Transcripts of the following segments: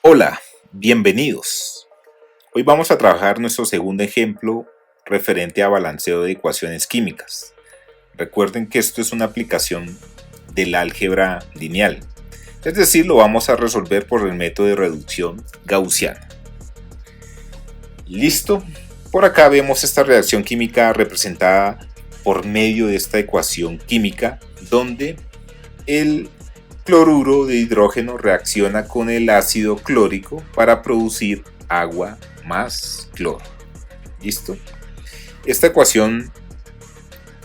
Hola, bienvenidos. Hoy vamos a trabajar nuestro segundo ejemplo referente a balanceo de ecuaciones químicas. Recuerden que esto es una aplicación del álgebra lineal, es decir, lo vamos a resolver por el método de reducción gaussiana. ¿Listo? Por acá vemos esta reacción química representada por medio de esta ecuación química donde el cloruro de hidrógeno reacciona con el ácido clórico para producir agua más cloro. ¿Listo? Esta ecuación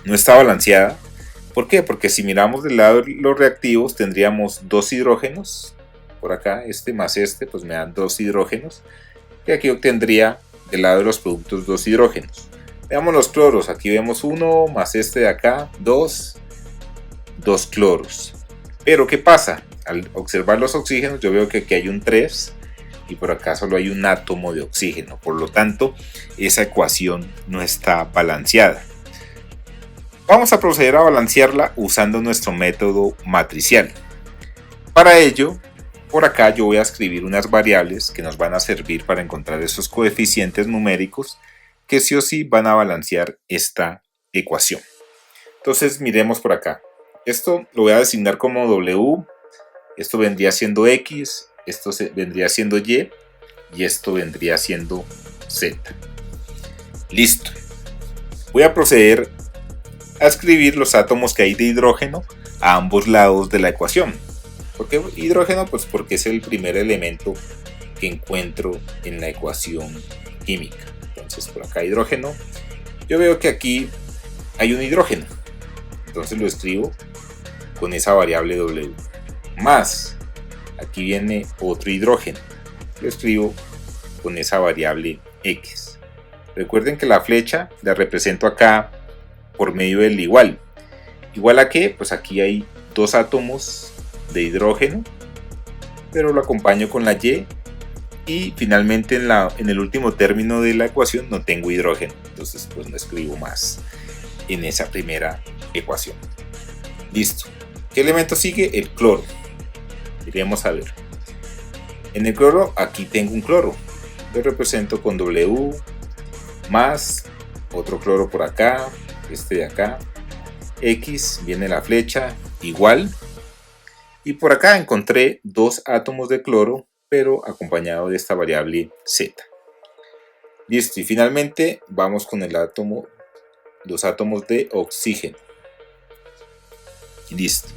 no está balanceada. ¿Por qué? Porque si miramos del lado de los reactivos tendríamos dos hidrógenos. Por acá, este más este, pues me dan dos hidrógenos. Y aquí obtendría del lado de los productos dos hidrógenos. Veamos los cloros. Aquí vemos uno más este de acá, dos cloros. Pero ¿qué pasa? Al observar los oxígenos yo veo que aquí hay un 3 y por acá solo hay un átomo de oxígeno. Por lo tanto, esa ecuación no está balanceada. Vamos a proceder a balancearla usando nuestro método matricial. Para ello, por acá yo voy a escribir unas variables que nos van a servir para encontrar esos coeficientes numéricos que sí o sí van a balancear esta ecuación. Entonces miremos por acá. Esto lo voy a designar como W, esto vendría siendo X, esto vendría siendo Y y esto vendría siendo Z. Listo. Voy a proceder a escribir los átomos que hay de hidrógeno a ambos lados de la ecuación. ¿Por qué hidrógeno? Pues porque es el primer elemento que encuentro en la ecuación química. Entonces por acá hidrógeno, yo veo que aquí hay un hidrógeno, entonces lo escribo con esa variable W, más aquí viene otro hidrógeno, lo escribo con esa variable X. Recuerden que la flecha la represento acá por medio del igual. ¿Igual a qué? Pues aquí hay dos átomos de hidrógeno, pero lo acompaño con la Y y finalmente en el último término de la ecuación no tengo hidrógeno, entonces pues no escribo más en esa primera ecuación. Listo. ¿Qué elemento sigue? El cloro. Iremos a ver. En el cloro, aquí tengo un cloro. Lo represento con W, más otro cloro por acá, este de acá. X, viene la flecha, igual. Y por acá encontré dos átomos de cloro, pero acompañado de esta variable Z. Listo. Y finalmente vamos con los átomos de oxígeno. Listo.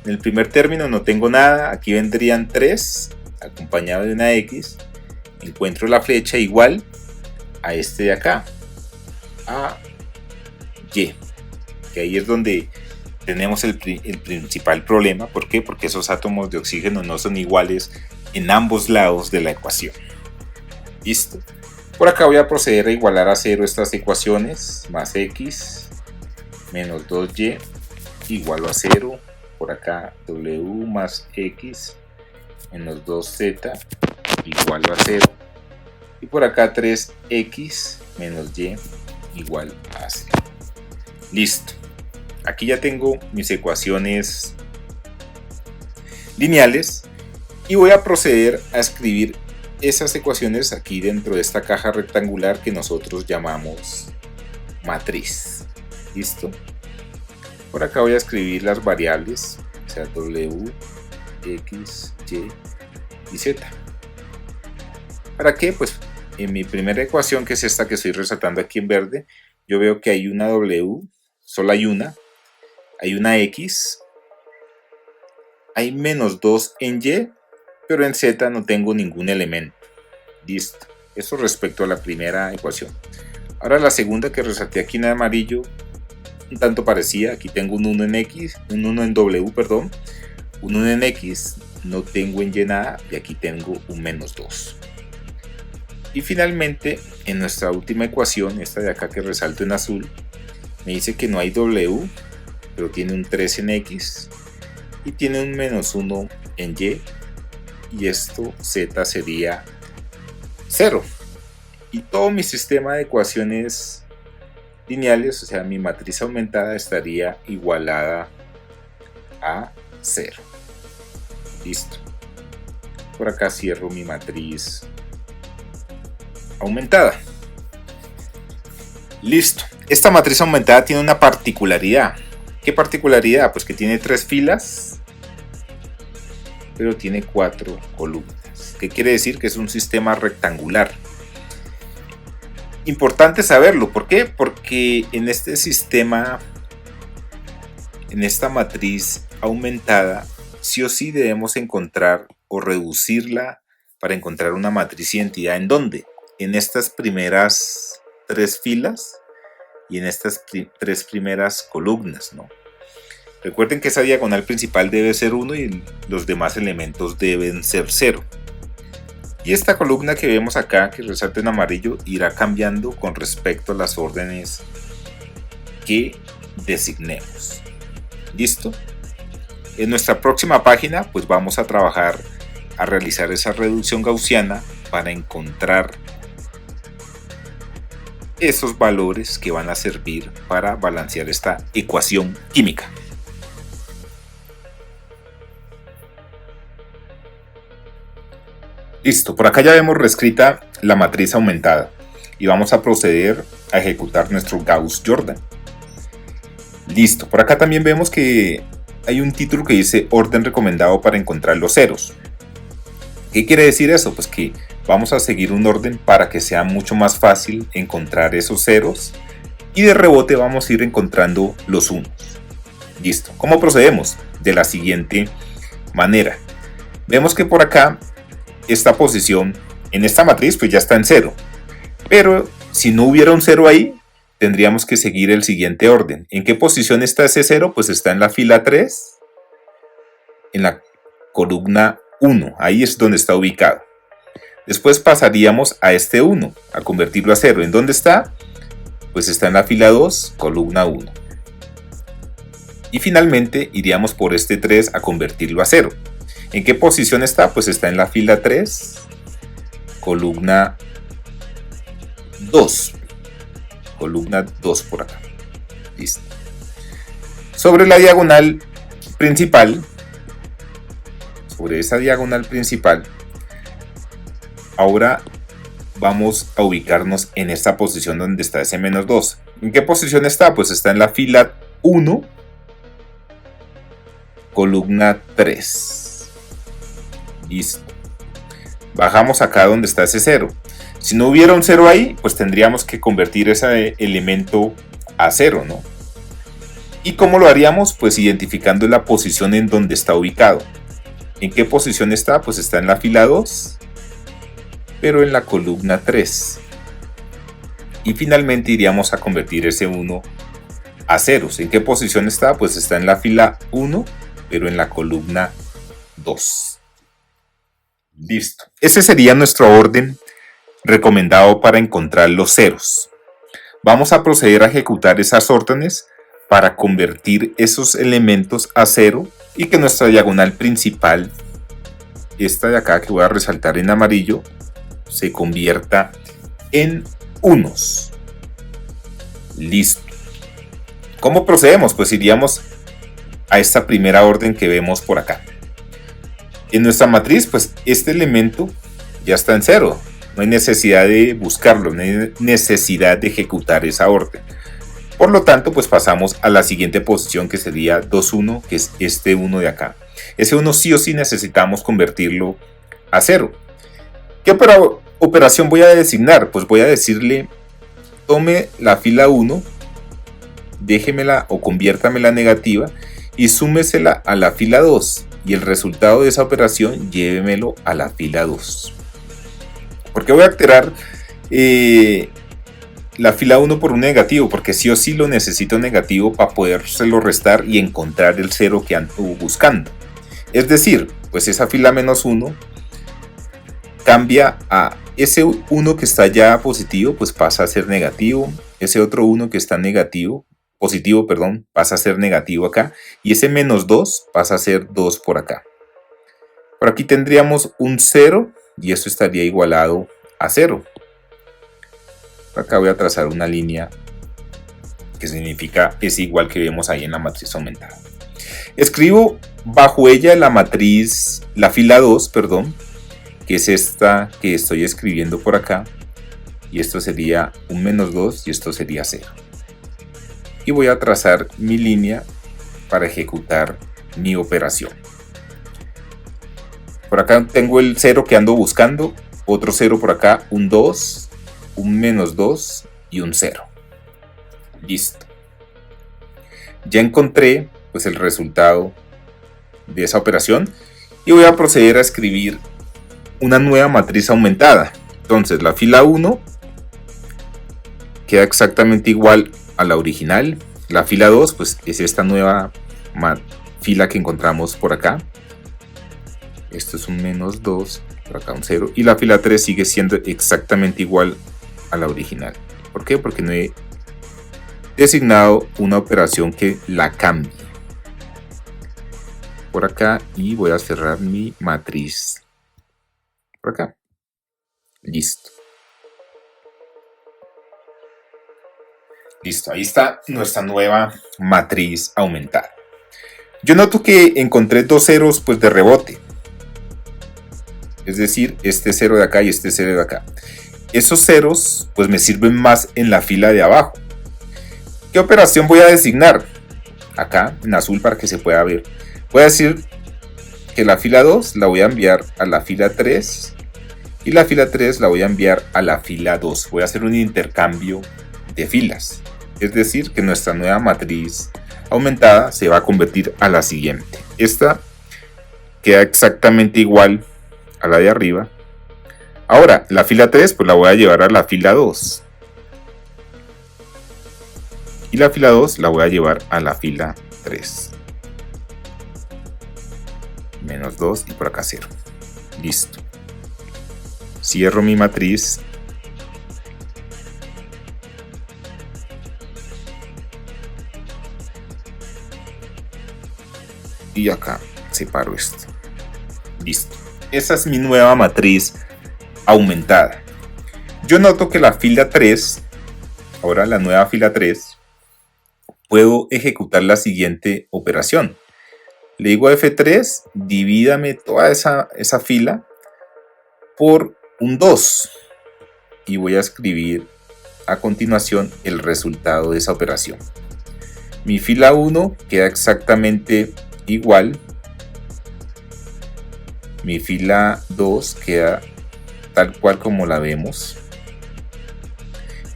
En el primer término no tengo nada, aquí vendrían 3 acompañado de una X, encuentro la flecha igual a este de acá, a Y, que ahí es donde tenemos el principal problema. ¿Por qué? Porque esos átomos de oxígeno no son iguales en ambos lados de la ecuación. Listo. Por acá voy a proceder a igualar a 0 estas ecuaciones, más X menos 2Y igual a 0, por acá W más X menos 2Z igual a 0 y por acá 3X menos Y igual a 0. Listo. Aquí ya tengo mis ecuaciones lineales y voy a proceder a escribir esas ecuaciones aquí dentro de esta caja rectangular que nosotros llamamos matriz. Listo. Por acá voy a escribir las variables, o sea, W, X, Y y Z. ¿Para qué? Pues en mi primera ecuación, que es esta que estoy resaltando aquí en verde, yo veo que hay una W, solo hay una X, hay menos 2 en Y, pero en Z no tengo ningún elemento. Listo. Eso respecto a la primera ecuación. Ahora la segunda que resalté aquí en amarillo, un tanto parecida. Aquí tengo un 1 en X, un 1 en W, perdón, un 1 en X, no tengo en Y nada y aquí tengo un menos 2. Y finalmente, en nuestra última ecuación, esta de acá que resalto en azul, me dice que no hay W, pero tiene un 3 en X y tiene un menos 1 en y esto Z sería 0. Y todo mi sistema de ecuaciones lineales, o sea, mi matriz aumentada estaría igualada a 0. Listo. Por acá cierro mi matriz aumentada. Listo. Esta matriz aumentada tiene una particularidad. ¿Qué particularidad? Pues que tiene 3 filas, pero tiene 4 columnas. ¿Qué quiere decir? Que es un sistema rectangular. Importante saberlo. ¿Por qué? Porque en este sistema, en esta matriz aumentada, sí o sí debemos encontrar o reducirla para encontrar una matriz identidad. ¿En dónde? En estas primeras 3 filas y en estas 3 primeras columnas, ¿no? Recuerden que esa diagonal principal debe ser 1 y los demás elementos deben ser 0. Y esta columna que vemos acá, que resalta en amarillo, irá cambiando con respecto a las órdenes que designemos. ¿Listo? En nuestra próxima página, pues vamos a trabajar a realizar esa reducción gaussiana para encontrar esos valores que van a servir para balancear esta ecuación química. Listo, por acá ya vemos reescrita la matriz aumentada y vamos a proceder a ejecutar nuestro Gauss-Jordan. Listo, por acá también vemos que hay un título que dice orden recomendado para encontrar los ceros. ¿Qué quiere decir eso? Pues que vamos a seguir un orden para que sea mucho más fácil encontrar esos ceros y de rebote vamos a ir encontrando los unos. Listo, ¿cómo procedemos? De la siguiente manera. Vemos que por acá esta posición en esta matriz pues ya está en 0, pero si no hubiera un 0 ahí tendríamos que seguir el siguiente orden. ¿En qué posición está ese 0? Pues está en la fila 3, en la columna 1, ahí es donde está ubicado. Después pasaríamos a este 1, a convertirlo a 0. ¿En dónde está? Pues está en la fila 2, columna 1. Y finalmente iríamos por este 3 a convertirlo a 0. ¿En qué posición está? Pues está en la fila 3, columna 2. Columna 2 por acá. Listo. Sobre la diagonal principal, sobre esa diagonal principal, ahora vamos a ubicarnos en esta posición donde está ese menos 2. ¿En qué posición está? Pues está en la fila 1, columna 3. Listo. Bajamos acá donde está ese 0. Si no hubiera un 0 ahí, pues tendríamos que convertir ese elemento a 0, ¿no? ¿Y cómo lo haríamos? Pues identificando la posición en donde está ubicado. ¿En qué posición está? Pues está en la fila 2, pero en la columna 3. Y finalmente iríamos a convertir ese 1 a ceros. ¿En qué posición está? Pues está en la fila 1, pero en la columna 2. Listo. Ese sería nuestro orden recomendado para encontrar los ceros. Vamos a proceder a ejecutar esas órdenes para convertir esos elementos a 0 y que nuestra diagonal principal, esta de acá que voy a resaltar en amarillo, se convierta en unos. Listo. ¿Cómo procedemos? Pues iríamos a esta primera orden que vemos por acá. En nuestra matriz, pues este elemento ya está en 0. No hay necesidad de buscarlo, no hay necesidad de ejecutar esa orden. Por lo tanto, pues pasamos a la siguiente posición que sería 2,1, que es este 1 de acá. Ese 1 sí o sí necesitamos convertirlo a 0. ¿Qué operación voy a designar? Pues voy a decirle, tome la fila 1, déjemela o conviértamela negativa y súmesela a la fila 2. Y el resultado de esa operación llévemelo a la fila 2. ¿Por qué voy a alterar la fila 1 por un negativo? Porque sí o sí lo necesito negativo para podérselo restar y encontrar el 0 que ando buscando. Es decir, pues esa fila menos 1 cambia a ese 1 que está ya positivo, pues pasa a ser negativo. Ese otro 1 que está positivo, pasa a ser negativo acá. Y ese menos 2 pasa a ser 2 por acá. Por aquí tendríamos un 0 y esto estaría igualado a 0. Acá voy a trazar una línea que significa es igual que vemos ahí en la matriz aumentada. Escribo bajo ella la matriz, la fila 2, que es esta que estoy escribiendo por acá, y esto sería un menos 2 y esto sería 0. Y voy a trazar mi línea para ejecutar mi operación. Por acá tengo el 0 que ando buscando, otro 0 por acá, un 2, un menos 2 y un 0. Listo. Ya encontré pues el resultado de esa operación y voy a proceder a escribir una nueva matriz aumentada. Entonces la fila 1 queda exactamente igual a la original. La fila 2 pues es esta nueva fila que encontramos por acá. Esto es un menos 2, por acá un 0. Y la fila 3 sigue siendo exactamente igual a la original. ¿Por qué? Porque no he designado una operación que la cambie. Por acá, y voy a cerrar mi matriz por acá. Listo. Listo, ahí está nuestra nueva matriz aumentada. Yo noto que encontré dos ceros pues de rebote. Es decir, este 0 de acá y este 0 de acá. Esos ceros pues me sirven más en la fila de abajo. ¿Qué operación voy a designar? Acá en azul para que se pueda ver. Voy a decir que la fila 2 la voy a enviar a la fila 3 y la fila 3 la voy a enviar a la fila 2. Voy a hacer un intercambio de filas. Es decir, que nuestra nueva matriz aumentada se va a convertir a la siguiente. Esta queda exactamente igual a la de arriba. Ahora, la fila 3 pues la voy a llevar a la fila 2. Y la fila 2 la voy a llevar a la fila 3. Menos 2 y por acá 0. Listo. Cierro mi matriz. Y acá separo esto. Listo. Esa es mi nueva matriz aumentada. Yo noto que la fila 3, ahora la nueva fila 3, puedo ejecutar la siguiente operación. Le digo a F3, divídame toda esa fila por un 2. Y voy a escribir a continuación el resultado de esa operación. Mi fila 1 queda exactamente igual. Mi fila 2 queda tal cual como la vemos.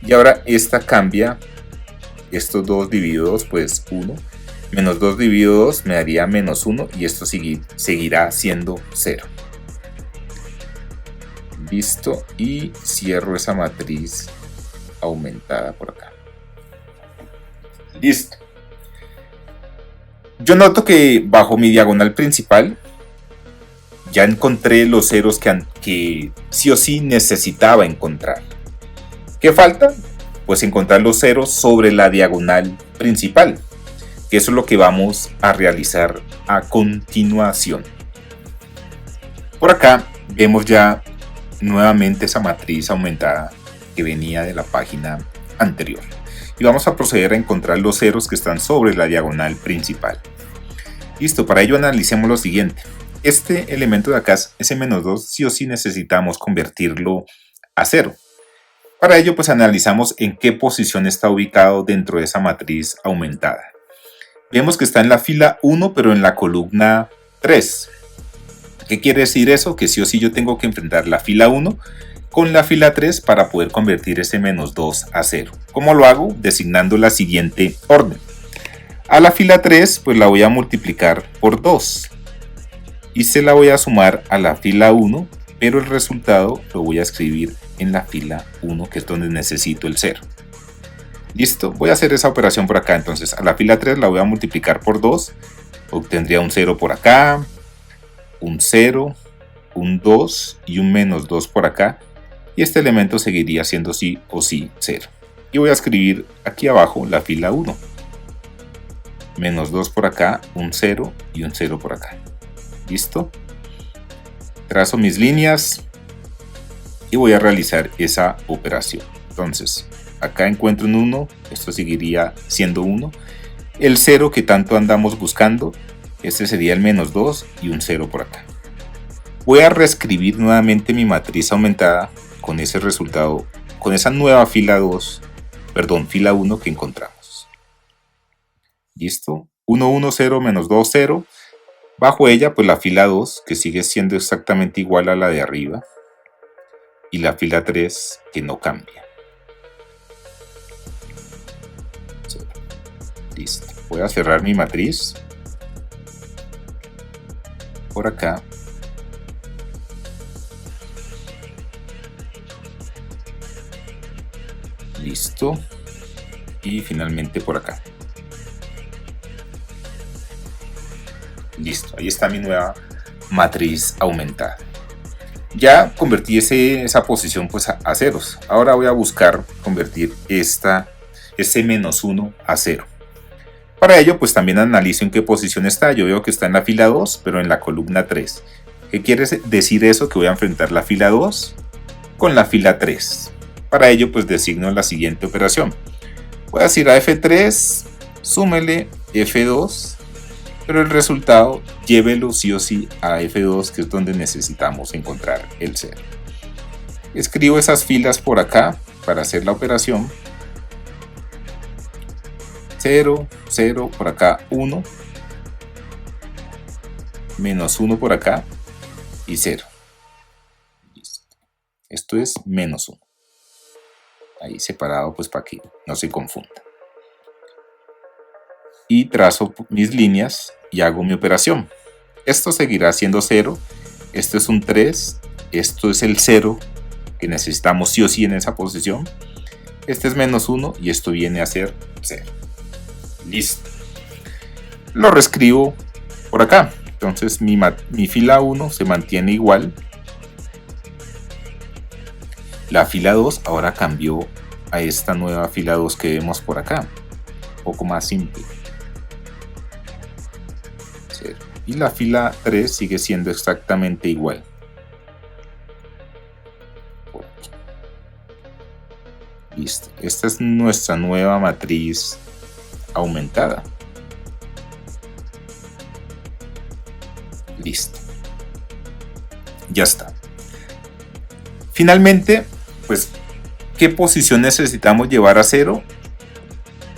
Y ahora esta cambia. Estos 2 dividido 2 pues 1. Menos 2 dividido 2 me daría menos 1 y esto seguirá siendo 0. Listo, y cierro esa matriz aumentada por acá. Listo. Yo noto que bajo mi diagonal principal ya encontré los ceros que sí o sí necesitaba encontrar. ¿Qué falta? Pues encontrar los ceros sobre la diagonal principal, que eso es lo que vamos a realizar a continuación. Por acá vemos ya nuevamente esa matriz aumentada que venía de la página anterior. Y vamos a proceder a encontrar los ceros que están sobre la diagonal principal. Listo, para ello analicemos lo siguiente. Este elemento de acá, ese menos 2, sí o sí necesitamos convertirlo a 0. Para ello pues analizamos en qué posición está ubicado dentro de esa matriz aumentada. Vemos que está en la fila 1 pero en la columna 3. ¿Qué quiere decir eso? Que sí o sí yo tengo que enfrentar la fila 1 con la fila 3 para poder convertir ese menos 2 a 0. ¿Cómo lo hago? Designando la siguiente orden. A la fila 3 pues la voy a multiplicar por 2 y se la voy a sumar a la fila 1, pero el resultado lo voy a escribir en la fila 1, que es donde necesito el 0. Listo, voy a hacer esa operación por acá. Entonces a la fila 3 la voy a multiplicar por 2, obtendría un 0 por acá, un 0, un 2 y un menos 2 por acá, y este elemento seguiría siendo sí o sí 0. Y voy a escribir aquí abajo la fila 1. Menos 2 por acá, un 0 y un 0 por acá. ¿Listo? Trazo mis líneas y voy a realizar esa operación. Entonces, acá encuentro un 1, esto seguiría siendo 1. El 0 que tanto andamos buscando, este sería el menos 2 y un 0 por acá. Voy a reescribir nuevamente mi matriz aumentada con ese resultado, con esa nueva fila 1 que encontramos. Listo. 1, 1, 0, menos 2, 0. Bajo ella, pues la fila 2, que sigue siendo exactamente igual a la de arriba. Y la fila 3, que no cambia. Listo. Voy a cerrar mi matriz. Por acá. Listo. Y finalmente por acá. Listo. Ahí está mi nueva matriz aumentada. Ya convertí esa posición pues a ceros. Ahora voy a buscar convertir ese menos 1 a 0. Para ello pues también analizo en qué posición está. Yo veo que está en la fila 2, pero en la columna 3. ¿Qué quiere decir eso? Que voy a enfrentar la fila 2 con la fila 3. Para ello pues designo la siguiente operación. Voy a decir a F3, súmele F2, pero el resultado llévelo sí o sí a F2, que es donde necesitamos encontrar el 0. Escribo esas filas por acá para hacer la operación. 0, 0, por acá 1, menos 1 por acá y 0. Listo. Esto es menos 1. Ahí separado pues para que no se confunda. Y trazo mis líneas y hago mi operación. Esto seguirá siendo 0. Esto es un 3. Esto es el 0 que necesitamos sí o sí en esa posición. Este es menos 1 y esto viene a ser 0. Listo. Lo reescribo por acá. Entonces mi fila 1 se mantiene igual. La fila 2 ahora cambió a esta nueva fila 2 que vemos por acá. Un poco más simple. 0. Y la fila 3 sigue siendo exactamente igual. Por aquí. Listo. Esta es nuestra nueva matriz aumentada. Listo. Ya está. Finalmente, pues, ¿qué posición necesitamos llevar a 0?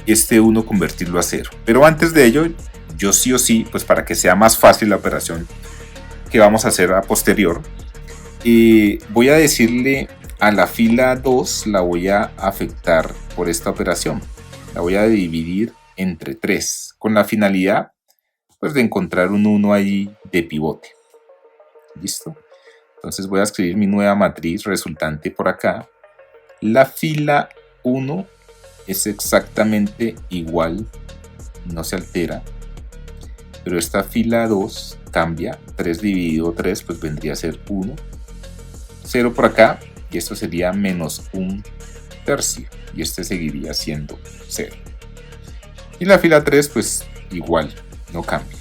Este 1 convertirlo a 0. Pero antes de ello, yo sí o sí, pues para que sea más fácil la operación que vamos a hacer a posterior, voy a decirle a la fila 2, la voy a afectar por esta operación. La voy a dividir entre 3, con la finalidad pues de encontrar un 1 ahí de pivote. ¿Listo? Entonces voy a escribir mi nueva matriz resultante por acá. La fila 1 es exactamente igual, no se altera, pero esta fila 2 cambia. 3 dividido 3 pues vendría a ser 1. 0 por acá y esto sería menos 1 tercio y este seguiría siendo 0. Y la fila 3 pues igual, no cambia.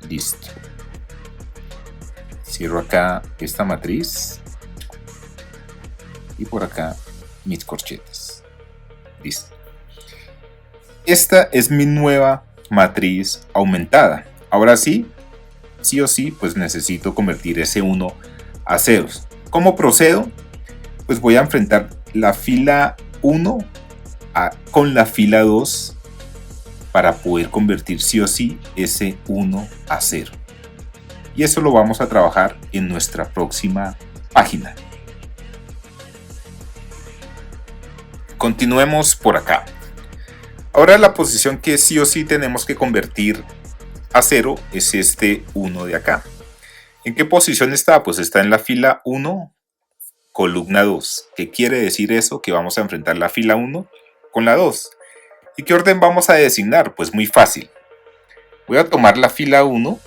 Listo. Cierro acá esta matriz y por acá mis corchetes. Listo. Esta es mi nueva matriz aumentada. Ahora sí o sí, pues necesito convertir ese 1 a ceros. ¿Cómo procedo? Pues voy a enfrentar la fila 1 con la fila 2 para poder convertir sí o sí ese 1 a 0. Y eso lo vamos a trabajar en nuestra próxima página. Continuemos por acá. Ahora la posición que sí o sí tenemos que convertir a 0 es este 1 de acá. ¿En qué posición está? Pues está en la fila 1, columna 2. ¿Qué quiere decir eso? Que vamos a enfrentar la fila 1 con la 2. ¿Y qué orden vamos a designar? Pues muy fácil. Voy a tomar la fila 1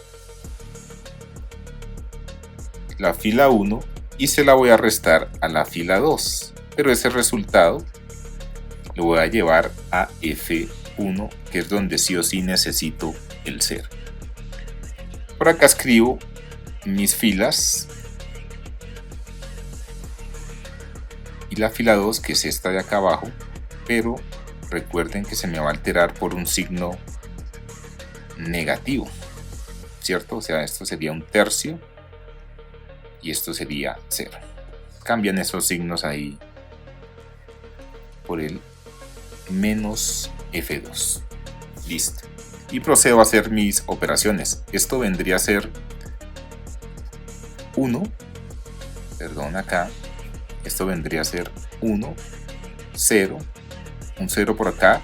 y se la voy a restar a la fila 2. Pero ese resultado lo voy a llevar a F1, que es donde sí o sí necesito el 0. Por acá escribo mis filas y la fila 2, que es esta de acá abajo, pero recuerden que se me va a alterar por un signo negativo. ¿cierto? O sea, esto sería un tercio y esto sería 0. Cambian esos signos ahí por el menos F2. Listo. Y procedo a hacer mis operaciones. Esto vendría a ser 1, perdón, acá. Esto vendría a ser 1, 0, un 0 por acá,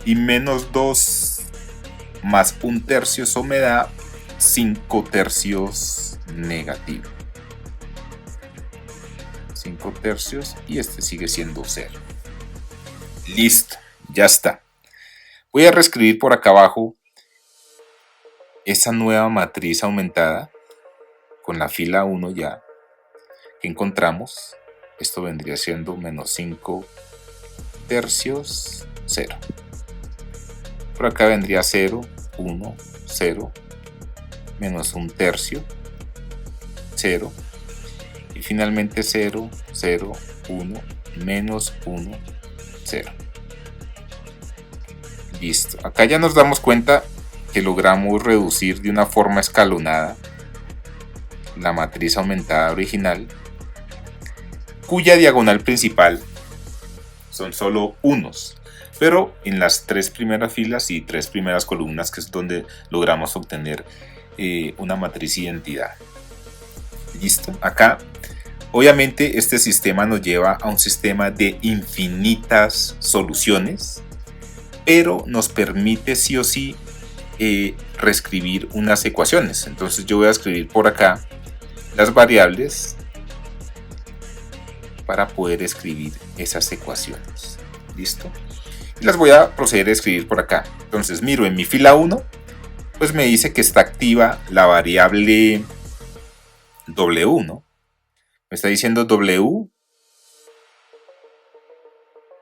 y menos 2 más un tercio, eso me da 5 tercios negativo. 5 tercios y este sigue siendo 0. Listo, ya está. Voy a reescribir por acá abajo esa nueva matriz aumentada con la fila 1 ya que encontramos. Esto vendría siendo menos 5 tercios 0. Por acá vendría 0, 1, 0, menos un tercio, 0. Y finalmente 0, 0, 1, menos 1, 0. Listo. Acá ya nos damos cuenta que logramos reducir de una forma escalonada la matriz aumentada original, cuya diagonal principal son solo unos, pero en las 3 primeras filas y 3 primeras columnas, que es donde logramos obtener una matriz identidad. Listo. Acá obviamente este sistema nos lleva a un sistema de infinitas soluciones, pero nos permite sí o sí reescribir unas ecuaciones. Entonces yo voy a escribir por acá las variables para poder escribir esas ecuaciones. ¿Listo? Y las voy a proceder a escribir por acá. Entonces miro en mi fila 1, pues me dice que está activa la variable W, ¿no? Me está diciendo W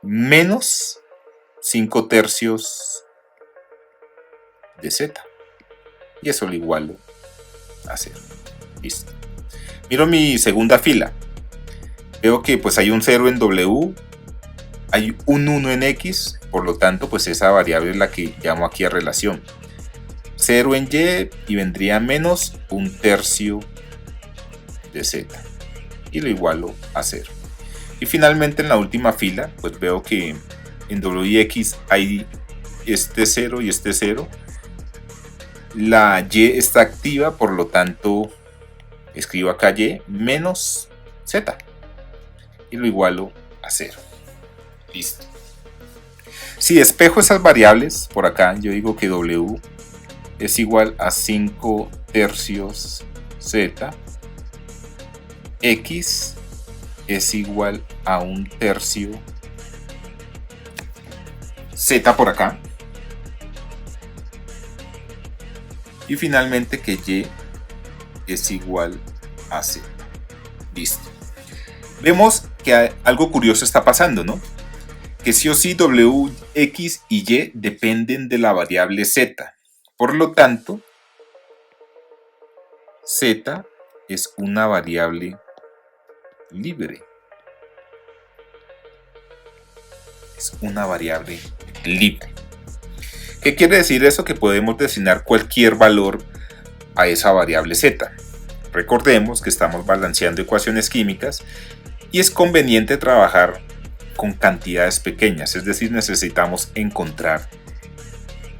menos 5 tercios de Z. Y eso lo igualo a 0. Listo. Miro mi segunda fila. Veo que pues hay un 0 en W, hay un 1 en X, por lo tanto pues esa variable es la que llamo aquí a relación. 0 en Y y vendría menos un tercio de Z. Y lo igualo a 0. Y finalmente en la última fila pues veo que en W y X hay este 0 y este 0. La Y está activa, por lo tanto escribo acá Y menos Z. Y lo igualo a 0. Listo. Si despejo esas variables por acá, yo digo que W es igual a 5 tercios Z, X es igual a un tercio Z por acá, y finalmente que Y es igual a Z. Listo. Vemos que algo curioso está pasando, ¿no? Que sí o sí W, X y Y dependen de la variable Z. Por lo tanto, Z es una variable libre. Es una variable libre. ¿Qué quiere decir eso? Que podemos designar cualquier valor a esa variable Z. Recordemos que estamos balanceando ecuaciones químicas y es conveniente trabajar con cantidades pequeñas, es decir, necesitamos encontrar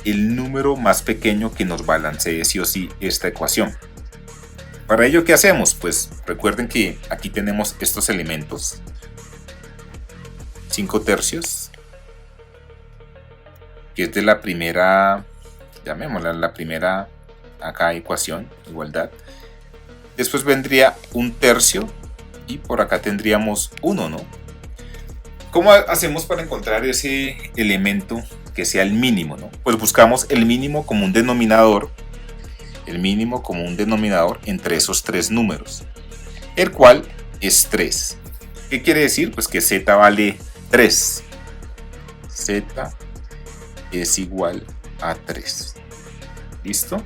el número más pequeño que nos balancee sí o sí esta ecuación. Para ello, ¿qué hacemos? Pues recuerden que aquí tenemos estos elementos, 5 tercios, que es de la primera, llamémosla la primera acá ecuación, igualdad. Después vendría un tercio y por acá tendríamos 1, ¿no? ¿Cómo hacemos para encontrar ese elemento que sea el mínimo, ¿no? Pues buscamos el mínimo común denominador, entre esos 3 números, el cual es 3. ¿Qué quiere decir? Pues que Z vale 3. Z es igual a 3. ¿Listo?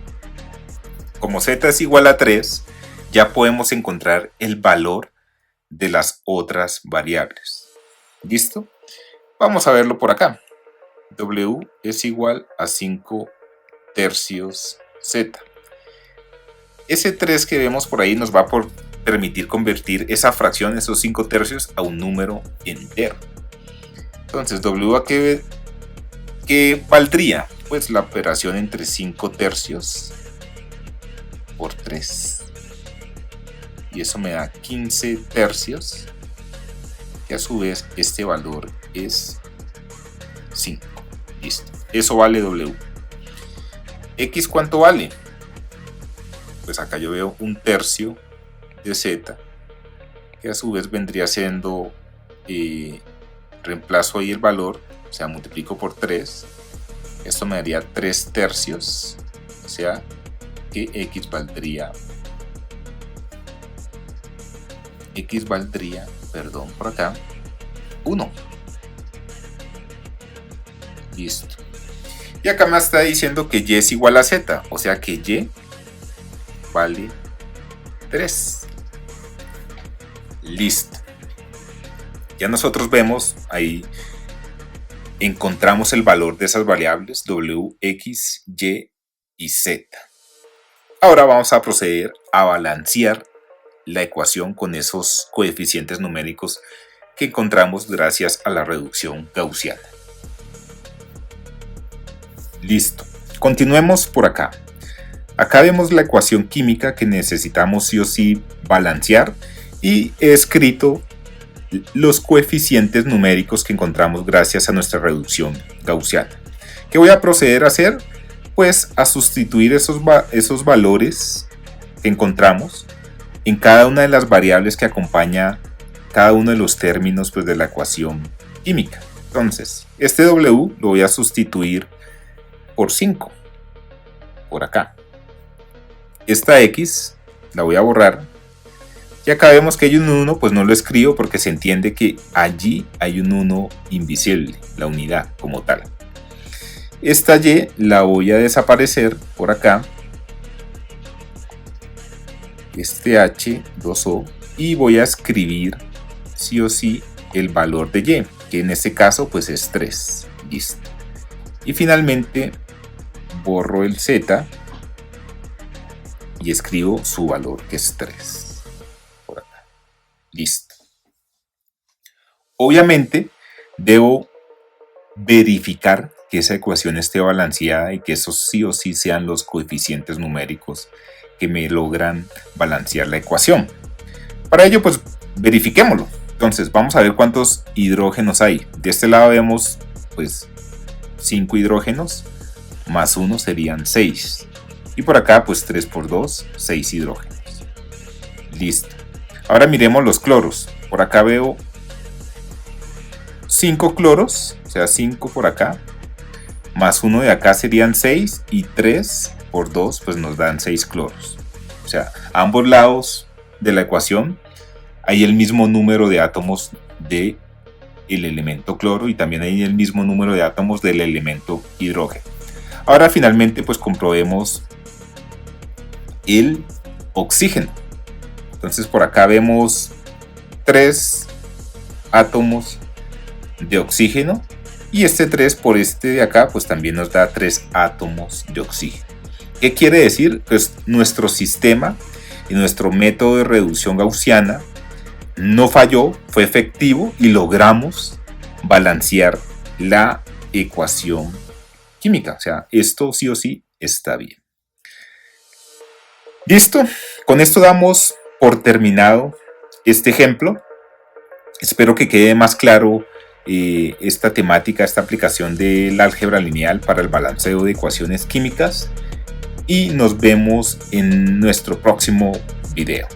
Como Z es igual a 3, ya podemos encontrar el valor de las otras variables. ¿Listo? Vamos a verlo por acá. W es igual a 5 tercios Z. ese 3 que vemos por ahí nos va a permitir convertir esa fracción, esos 5 tercios, a un número entero. Entonces, W a qué valdría? Pues la operación entre 5 tercios por 3. Y eso me da 15 tercios. Que a su vez este valor es 5. Listo. Eso vale W. X, ¿cuánto vale? Pues acá yo veo un tercio de Z, que a su vez vendría siendo, reemplazo ahí el valor, o sea, multiplico por 3. Esto me daría 3 tercios, o sea, que X valdría, por acá, 1. Listo. Y acá me está diciendo que Y es igual a Z, o sea que Y vale 3. Listo. Ya nosotros vemos ahí, encontramos el valor de esas variables W, X, Y y Z. Ahora vamos a proceder a balancear la ecuación con esos coeficientes numéricos que encontramos gracias a la reducción gaussiana. Listo. Continuemos por acá. Acá vemos la ecuación química que necesitamos sí o sí balancear y he escrito los coeficientes numéricos que encontramos gracias a nuestra reducción gaussiana. ¿Qué voy a proceder a hacer? Pues a sustituir esos valores que encontramos en cada una de las variables que acompaña cada uno de los términos pues, de la ecuación química. Entonces, este W lo voy a sustituir por 5, por acá. Esta X la voy a borrar. Y acá vemos que hay un 1, pues no lo escribo porque se entiende que allí hay un 1 invisible, la unidad como tal. Esta Y la voy a desaparecer por acá. Este H, 2O, y voy a escribir sí o sí el valor de Y, que en este caso pues es 3. Listo. Y finalmente borro el Z y escribo su valor, que es 3. Por acá. Listo. Obviamente debo verificar que esa ecuación esté balanceada y que esos sí o sí sean los coeficientes numéricos que me logran balancear la ecuación. Para ello pues verifiquémoslo. Entonces vamos a ver cuántos hidrógenos hay. De este lado vemos pues 5 hidrógenos más 1 serían 6. Y por acá pues 3 por 2, 6 hidrógenos. Listo. Ahora miremos los cloros. Por acá veo 5 cloros, o sea 5 por acá, más 1 de acá serían 6 y 3 por 2 pues nos dan 6 cloros. O sea, a ambos lados de la ecuación hay el mismo número de átomos del elemento cloro y también hay el mismo número de átomos del elemento hidrógeno. Ahora finalmente pues comprobemos el oxígeno. Entonces por acá vemos 3 átomos de oxígeno y este 3 por este de acá pues también nos da 3 átomos de oxígeno. ¿Qué quiere decir? Pues nuestro sistema y nuestro método de reducción gaussiana no falló, fue efectivo y logramos balancear la ecuación química. O sea, esto sí o sí está bien. Listo, con esto damos por terminado este ejemplo. Espero que quede más claro esta temática, esta aplicación del álgebra lineal para el balanceo de ecuaciones químicas y nos vemos en nuestro próximo video.